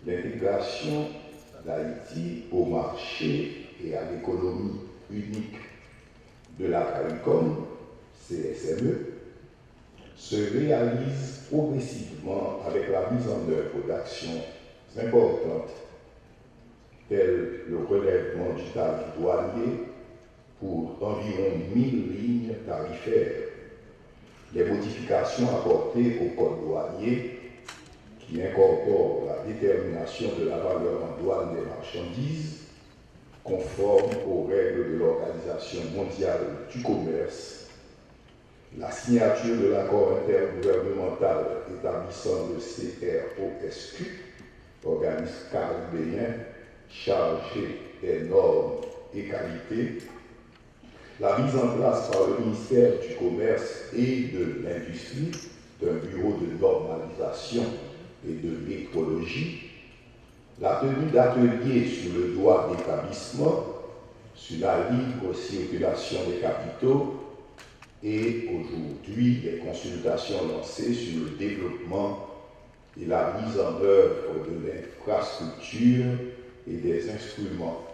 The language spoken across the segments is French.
l'intégration d'Haïti au marché et à l'économie unique de la CARICOM, CSME, se réalise progressivement avec la mise en œuvre d'actions importantes telles le relèvement du tarif douanier pour environ 1000 lignes tarifaires, les modifications apportées au code douanier qui incorporent la détermination de la valeur en douane des marchandises conforme aux règles de l'Organisation mondiale du commerce, la signature de l'accord intergouvernemental établissant le CROSQ, organisme caribéen chargé des normes et qualités, la mise en place par le ministère du Commerce et de l'Industrie d'un bureau de normalisation et de métrologie, la tenue d'ateliers sur le droit d'établissement, sur la libre circulation des capitaux et aujourd'hui les consultations lancées sur le développement et la mise en œuvre de l'infrastructure et des instruments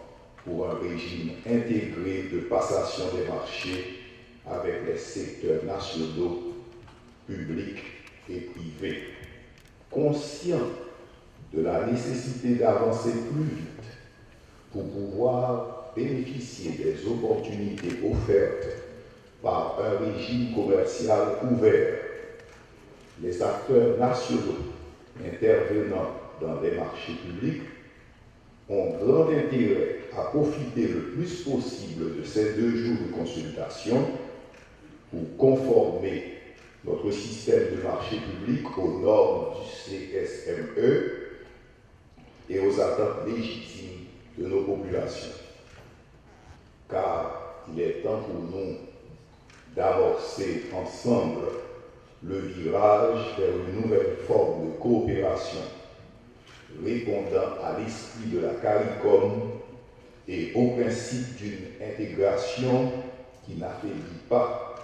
pour un régime intégré de passation des marchés avec les secteurs nationaux, publics et privés. Conscient de la nécessité d'avancer plus vite pour pouvoir bénéficier des opportunités offertes par un régime commercial ouvert, les acteurs nationaux intervenant dans les marchés publics ont grand intérêt à profiter le plus possible de ces 2 jours de consultation pour conformer notre système de marché public aux normes du CSME et aux attentes légitimes de nos populations. Car il est temps pour nous d'amorcer ensemble le virage vers une nouvelle forme de coopération répondant à l'esprit de la CARICOM et au principe d'une intégration qui n'affaiblit pas,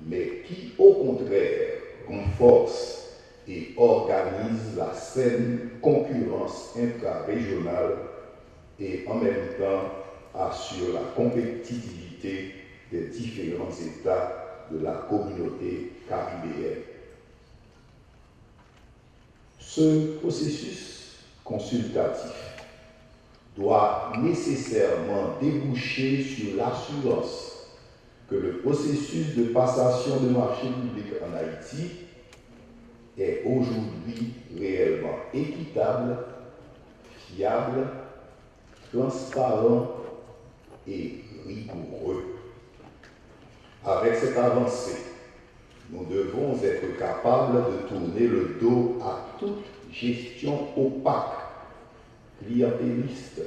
mais qui, au contraire, renforce et organise la saine concurrence intra-régionale et en même temps assure la compétitivité des différents États de la communauté caribéenne. Ce processus consultatif doit nécessairement déboucher sur l'assurance que le processus de passation de marché public en Haïti est aujourd'hui réellement équitable, fiable, transparent et rigoureux. Avec cette avancée, nous devons être capables de tourner le dos à toute gestion opaque, clientéliste,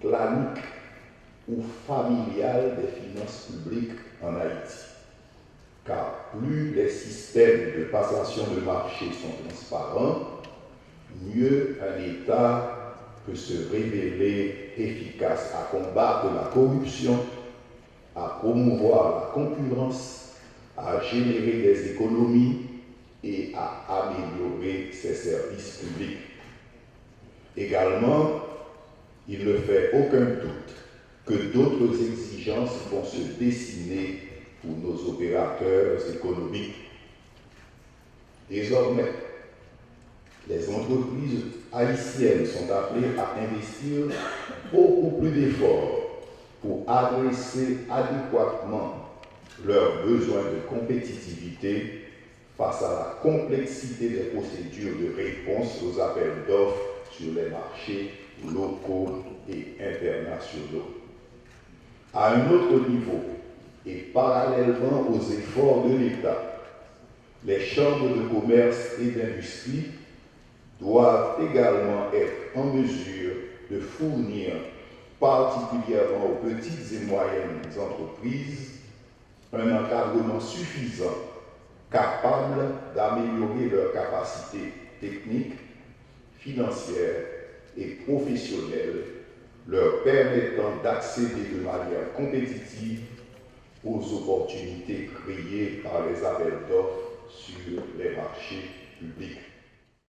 clanique ou familiale des finances publiques en Haïti. Car plus les systèmes de passation de marché sont transparents, mieux un État peut se révéler efficace à combattre la corruption, à promouvoir la concurrence, à générer des économies et à améliorer ses services publics. Également, il ne fait aucun doute que d'autres exigences vont se dessiner pour nos opérateurs économiques. Désormais, les entreprises haïtiennes sont appelées à investir beaucoup plus d'efforts pour adresser adéquatement leurs besoins de compétitivité face à la complexité des procédures de réponse aux appels d'offres sur les marchés locaux et internationaux. À un autre niveau, et parallèlement aux efforts de l'État, les chambres de commerce et d'industrie doivent également être en mesure de fournir, particulièrement aux petites et moyennes entreprises, un encadrement suffisant, capable d'améliorer leurs capacités techniques, financières et professionnelles, leur permettant d'accéder de manière compétitive aux opportunités créées par les appels d'offres sur les marchés publics.